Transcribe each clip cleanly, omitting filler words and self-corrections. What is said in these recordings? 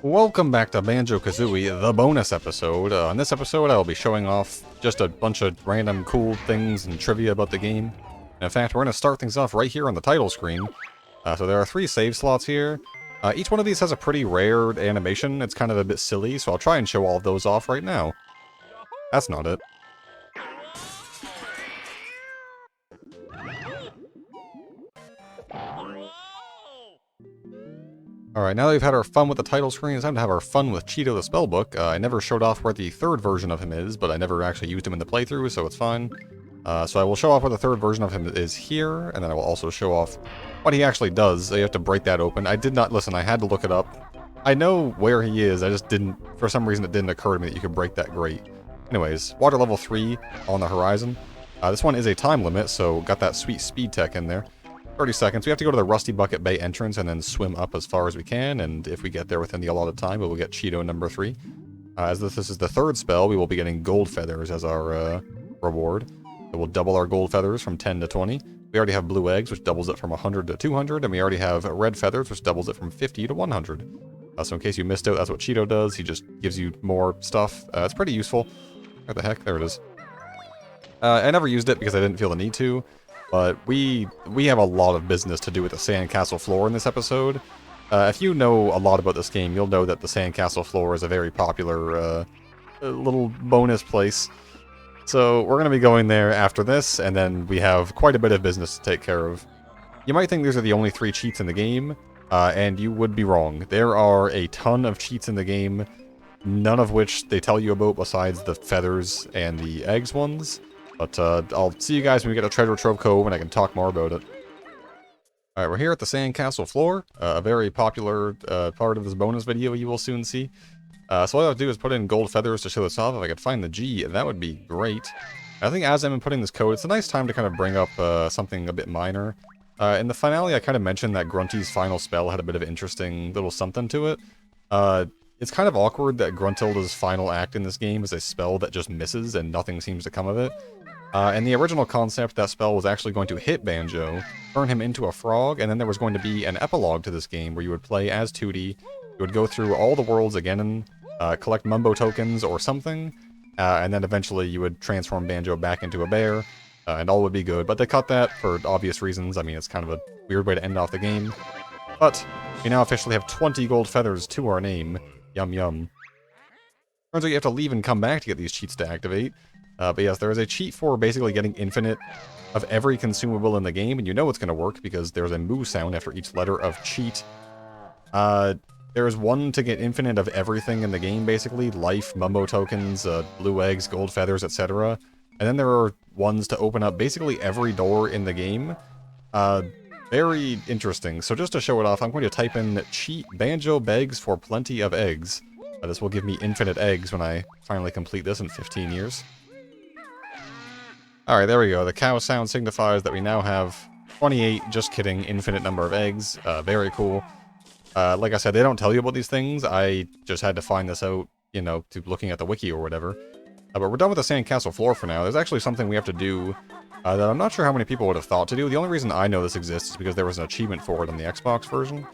Welcome back to Banjo-Kazooie, the bonus episode. In this episode, I will be showing off just a bunch of random cool things and trivia about the game. And in fact, we're going to start things off right here on the title screen. So there are 3 save slots here. Each one of these has a pretty rare animation. It's kind of a bit silly, so I'll try and show all of those off right now. That's not it. Alright, now that we've had our fun with the title screen, it's time to have our fun with Cheato the Spellbook. I never showed off where the third version of him is, but I never actually used him in the playthrough, so it's fine. So I will show off where the third version of him is here, and then I will also show off what he actually does. You have to break that open. I did not listen, I had to look it up. I know where he is, I just didn't, for some reason it didn't occur to me that you could break that grate. Anyways, water level 3 on the horizon. This one is a time limit, so got that sweet speed tech in there. 30 seconds. We have to go to the Rusty Bucket Bay entrance and then swim up as far as we can, and if we get there within the allotted time, we will get Cheato number 3. As this is the third spell, we will be getting gold feathers as our reward. It will double our gold feathers from 10 to 20. We already have blue eggs, which doubles it from 100 to 200, and we already have red feathers, which doubles it from 50 to 100. So in case you missed out, that's what Cheato does. He just gives you more stuff. It's pretty useful. Where the heck? There it is. I never used it because I didn't feel the need to. But we have a lot of business to do with the Sandcastle floor in this episode. If you know a lot about this game, you'll know that the Sandcastle floor is a very popular little bonus place. So we're going to be going there after this, and then we have quite a bit of business to take care of. You might think these are the only 3 cheats in the game, and you would be wrong. There are a ton of cheats in the game, none of which they tell you about besides the feathers and the eggs ones. But I'll see you guys when we get to Treasure Trove Cove and I can talk more about it. Alright, we're here at the Sandcastle floor, a very popular part of this bonus video you will soon see. So all I have to do is put in gold feathers to show this off. If I could find the G, that would be great. I think as I'm inputting this code, it's a nice time to kind of bring up something a bit minor. In the finale, I kind of mentioned that Grunty's final spell had a bit of an interesting little something to it. It's kind of awkward that Gruntilda's final act in this game is a spell that just misses and nothing seems to come of it. In the original concept, that spell was actually going to hit Banjo, turn him into a frog, and then there was going to be an epilogue to this game where you would play as Tooty, you would go through all the worlds again and collect Mumbo tokens or something, and then eventually you would transform Banjo back into a bear, and all would be good. But they cut that for obvious reasons. I mean, it's kind of a weird way to end off the game. But we now officially have 20 gold feathers to our name. Yum yum. Turns out you have to leave and come back to get these cheats to activate. But yes, there is a cheat for basically getting infinite of every consumable in the game, and you know it's going to work because there's a moo sound after each letter of cheat. There is one to get infinite of everything in the game, basically. Life, Mumbo tokens, blue eggs, gold feathers, etc. And then there are ones to open up basically every door in the game. Very interesting. So just to show it off, I'm going to type in cheat Banjo begs for plenty of eggs. This will give me infinite eggs when I finally complete this in 15 years. Alright, there we go. The cow sound signifies that we now have 28, just kidding, infinite number of eggs. Very cool. Like I said, they don't tell you about these things. I just had to find this out, you know, to looking at the wiki or whatever. But we're done with the Sandcastle floor for now. There's actually something we have to do that I'm not sure how many people would have thought to do. The only reason I know this exists is because there was an achievement for it on the Xbox version.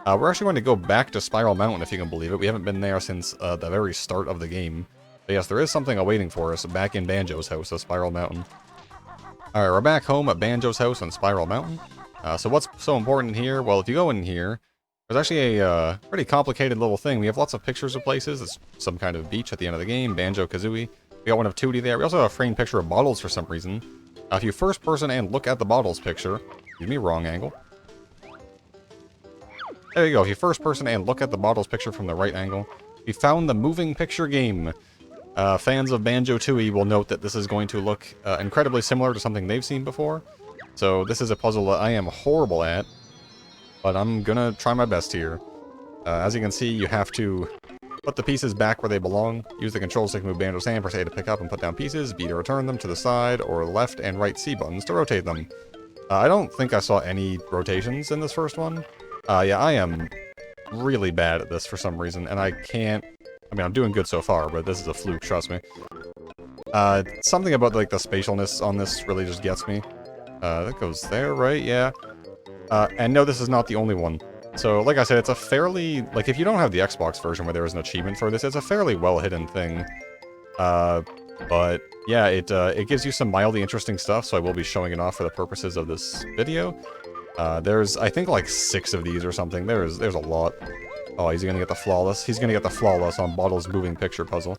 We're actually going to go back to Spiral Mountain, if you can believe it. We haven't been there since the very start of the game. But yes, there is something awaiting for us back in Banjo's house, at Spiral Mountain. Alright, we're back home at Banjo's house on Spiral Mountain. So what's so important here? Well, if you go in here, there's actually a pretty complicated little thing. We have lots of pictures of places. It's some kind of beach at the end of the game, Banjo-Kazooie. We got one of Tooty there. We also have a framed picture of bottles for some reason. If you first person and look at the bottles picture, excuse me, wrong angle. There you go. If you first person and look at the bottles picture from the right angle, we found the moving picture game. Fans of Banjo-Tooie will note that this is going to look incredibly similar to something they've seen before. So this is a puzzle that I am horrible at, but I'm gonna try my best here. As you can see, you have to put the pieces back where they belong. Use the control stick to move Banjo's hand, press A to pick up and put down pieces, B to return them to the side, or left and right C buttons to rotate them. I don't think I saw any rotations in this first one. Yeah, I am really bad at this for some reason, and I can't... I mean, I'm doing good so far, but this is a fluke, trust me. Something about, like, the spatialness on this really just gets me. That goes there, right? Yeah. And no, this is not the only one. So, like I said, it's a fairly... Like, if you don't have the Xbox version where there is an achievement for this, it's a fairly well-hidden thing. But, yeah, it gives you some mildly interesting stuff, so I will be showing it off for the purposes of this video. There's, I think, like 6 of these or something. There's a lot. Oh, he's gonna get the flawless. He's gonna get the flawless on Bottle's moving picture puzzle.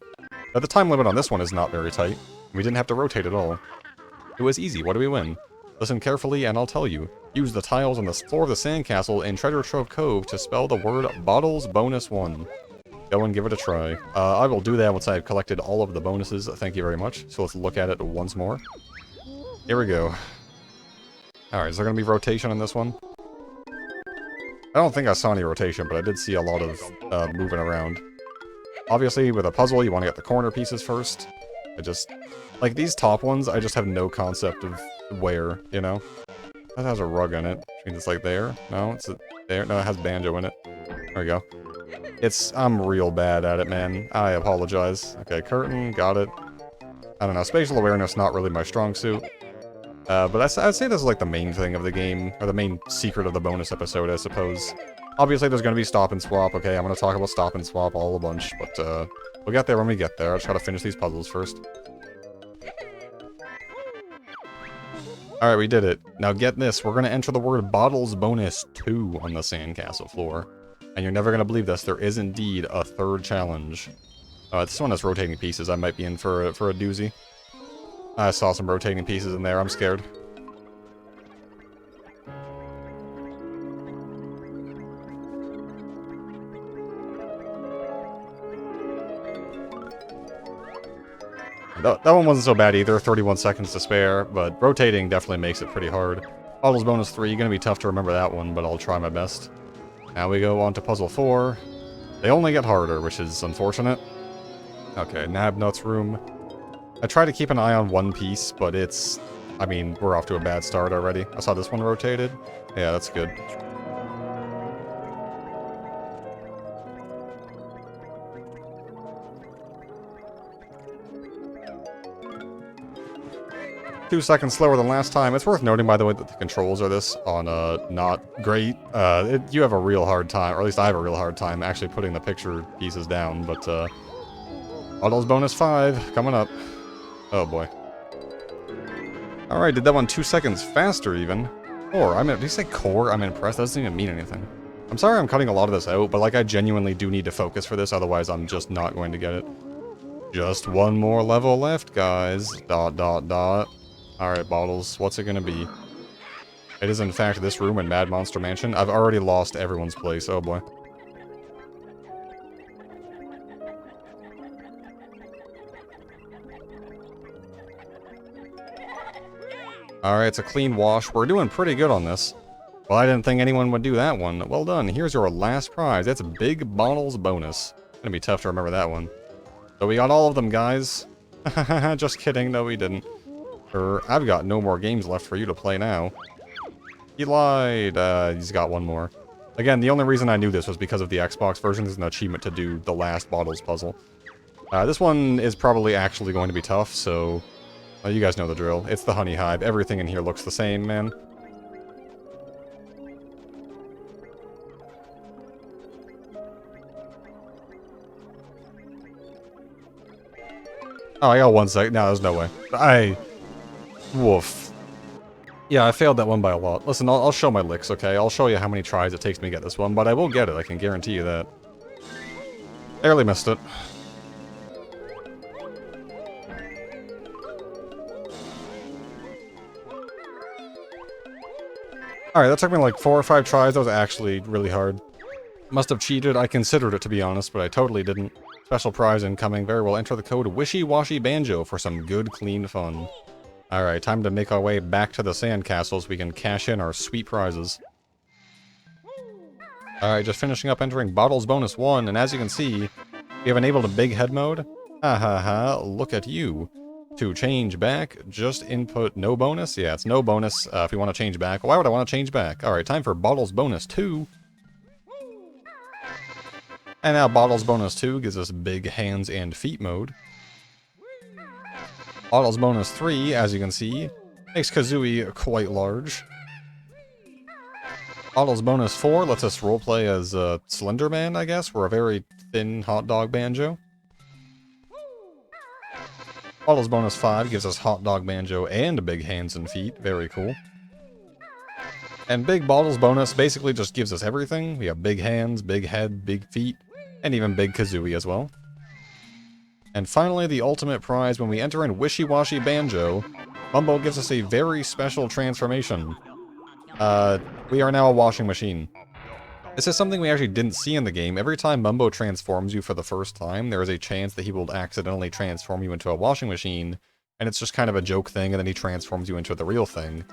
But the time limit on this one is not very tight. We didn't have to rotate at all. It was easy. What do we win? Listen carefully and I'll tell you. Use the tiles on the floor of the Sandcastle in Treasure Trove Cove to spell the word Bottles Bonus 1. Go and give it a try. I will do that once I've collected all of the bonuses. Thank you very much. So let's look at it once more. Here we go. Alright, is there going to be rotation on this one? I don't think I saw any rotation, but I did see a lot of moving around. Obviously, with a puzzle, you want to get the corner pieces first. Like, these top ones, I just have no concept of where, you know? That has a rug in it, which means it's like there. No, it's there. No, it has Banjo in it. There we go. I'm real bad at it, man. I apologize. Okay, curtain, got it. I don't know, spatial awareness not really my strong suit. But I'd say this is like the main thing of the game, or the main secret of the bonus episode, I suppose. Obviously, there's going to be stop and swap, okay? I'm going to talk about stop and swap all a bunch, but we'll get there when we get there. I'll try to finish these puzzles first. Alright, we did it. Now get this, we're going to enter the word Bottles Bonus 2 on the Sandcastle floor. And you're never going to believe this, there is indeed a third challenge. This one has rotating pieces, I might be in for a doozy. I saw some rotating pieces in there, I'm scared. That one wasn't so bad either, 31 seconds to spare, but rotating definitely makes it pretty hard. Bottles Bonus 3, gonna be tough to remember that one, but I'll try my best. Now we go on to Puzzle 4. They only get harder, which is unfortunate. Okay, Nabnut's room. I try to keep an eye on one piece, but I mean, we're off to a bad start already. I saw this one rotated. Yeah, that's good. Two seconds slower than last time. It's worth noting, by the way, that the controls are this on not great. You have a real hard time, or at least I have a real hard time actually putting the picture pieces down, but Bottles Bonus 5 coming up. Oh boy. Alright, did that one 2 seconds faster even. Core, did you say core? I'm impressed, that doesn't even mean anything. I'm sorry I'm cutting a lot of this out, but like I genuinely do need to focus for this, otherwise I'm just not going to get it. Just one more level left, guys. ... Alright, Bottles, what's it gonna be? It is in fact this room in Mad Monster Mansion. I've already lost everyone's place, oh boy. Alright, it's a clean wash. We're doing pretty good on this. Well, I didn't think anyone would do that one. Well done. Here's your last prize. That's a big Bottles bonus. Gonna be tough to remember that one. So we got all of them, guys. Just kidding. No, we didn't. I've got no more games left for you to play now. He lied. He's got one more. Again, the only reason I knew this was because of the Xbox version. There's an achievement to do the last Bottles puzzle. This one is probably actually going to be tough, so... you guys know the drill. It's the honey hive. Everything in here looks the same, man. Oh, I got 1 second. No, there's no way. Woof. Yeah, I failed that one by a lot. Listen, I'll show my licks, okay? I'll show you how many tries it takes me to get this one, but I will get it. I can guarantee you that. Barely missed it. Alright, that took me like 4 or 5 tries. That was actually really hard. Must have cheated. I considered it, to be honest, but I totally didn't. Special prize incoming. Very well. Enter the code Wishy-Washy Banjo for some good, clean fun. Alright, time to make our way back to the Sandcastle so we can cash in our sweet prizes. Alright, just finishing up entering Bottles Bonus 1, and as you can see, we have enabled a big head mode. Ha ha ha, look at you. To change back, just input no bonus. Yeah, it's no bonus if we want to change back. Why would I want to change back? Alright, time for Bottles Bonus 2. And now Bottles Bonus 2 gives us big hands and feet mode. Bottles Bonus 3, as you can see, makes Kazooie quite large. Bottles bonus 4 lets us roleplay as Slender Man, I guess. We're a very thin hot dog Banjo. Bottles bonus 5 gives us hot dog Banjo and big hands and feet. Very cool. And big bottles bonus basically just gives us everything. We have big hands, big head, big feet, and even big Kazooie as well. And finally, the ultimate prize, when we enter in Wishy Washy Banjo, Mumbo gives us a very special transformation. We are now a washing machine. This is something we actually didn't see in the game. Every time Mumbo transforms you for the first time, there is a chance that he will accidentally transform you into a washing machine, and it's just kind of a joke thing, and then he transforms you into the real thing.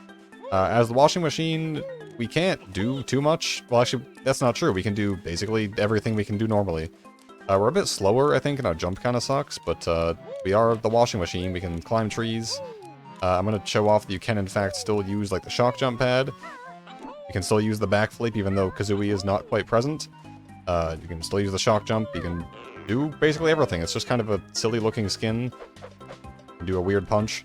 As the washing machine, we can't do too much. Well, actually, that's not true. We can do basically everything we can do normally. We're a bit slower, I think, and our jump kind of sucks, but we are the washing machine. We can climb trees. I'm going to show off that you can, in fact, still use, like, the shock jump pad. You can still use the backflip, even though Kazooie is not quite present. You can still use the shock jump. You can do basically everything. It's just kind of a silly-looking skin. You can do a weird punch.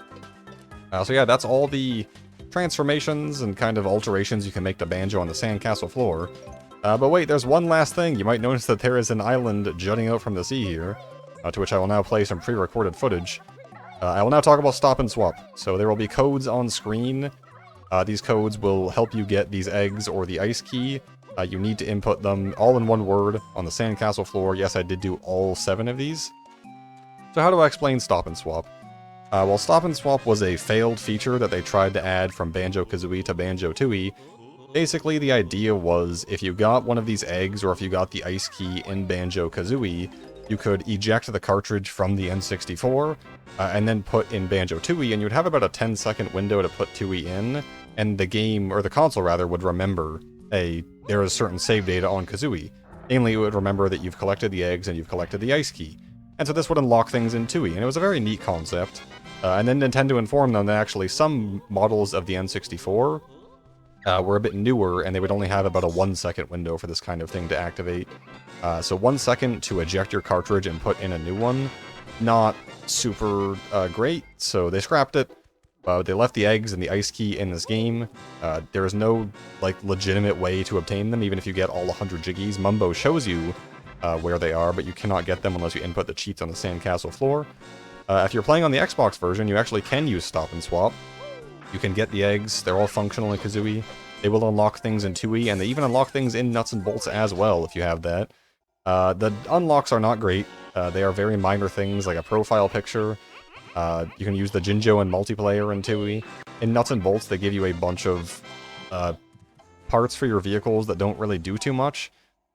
So yeah, that's all the transformations and kind of alterations you can make to Banjo on the Sandcastle floor. But wait, there's one last thing. You might notice that there is an island jutting out from the sea here, to which I will now play some pre-recorded footage. I will now talk about Stop and Swap. So there will be codes on screen. These codes will help you get these eggs or the ice key. You need to input them all in one word on the Sandcastle floor. Yes, I did do all 7 of these. So how do I explain Stop and Swap? Well, Stop and Swap was a failed feature that they tried to add from Banjo-Kazooie to Banjo-Tooie. Basically, the idea was, if you got one of these eggs, or if you got the ice key in Banjo-Kazooie, you could eject the cartridge from the N64, and then put in Banjo-Tooie, and you'd have about a 10-second window to put Tooie in, and the game, or the console rather, would remember, hey, there is certain save data on Kazooie. Namely, it would remember that you've collected the eggs and you've collected the ice key. And so this would unlock things in Tooie, and it was a very neat concept. And then Nintendo informed them that actually some models of the N64 were a bit newer, and they would only have about a 1-second window for this kind of thing to activate. So 1 second to eject your cartridge and put in a new one, not super great, so they scrapped it. They left the eggs and the ice key in this game. There is no, like, legitimate way to obtain them, even if you get all 100 jiggies. Mumbo shows you where they are, but you cannot get them unless you input the cheats on the Sandcastle floor. If you're playing on the Xbox version, you actually can use Stop and Swap. You can get the eggs, they're all functional in Kazooie. They will unlock things in Tooie, and they even unlock things in Nuts and Bolts as well, if you have that. The unlocks are not great. They are very minor things, like a profile picture. You can use the Jinjo in multiplayer in Tooie. In Nuts and Bolts, they give you a bunch of parts for your vehicles that don't really do too much.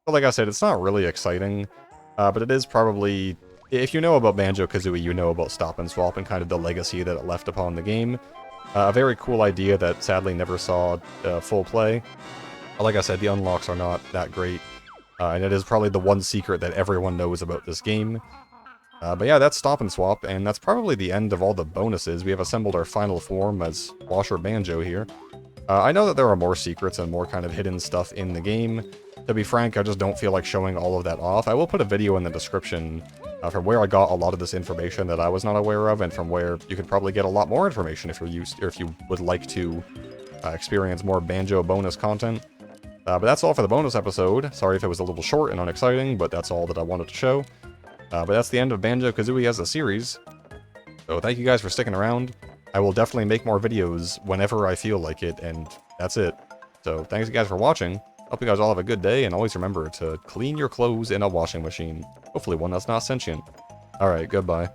But like I said, it's not really exciting, but it is probably... If you know about Banjo-Kazooie, you know about Stop and Swap and kind of the legacy that it left upon the game. A very cool idea that sadly never saw full play. Like I said, the unlocks are not that great, and it is probably the one secret that everyone knows about this game. But yeah, that's Stop and Swap, and that's probably the end of all the bonuses. We have assembled our final form as Washer Banjo here. I know that there are more secrets and more kind of hidden stuff in the game. To be frank, I just don't feel like showing all of that off. I will put a video in the description from where I got a lot of this information that I was not aware of, and from where you could probably get a lot more information if you would like to experience more Banjo bonus content. But that's all for the bonus episode. Sorry if it was a little short and unexciting, but that's all that I wanted to show. But that's the end of Banjo-Kazooie as a series. So thank you guys for sticking around. I will definitely make more videos whenever I feel like it, and that's it. So thanks you guys for watching. Hope you guys all have a good day, and always remember to clean your clothes in a washing machine. Hopefully one that's not sentient. Alright, goodbye.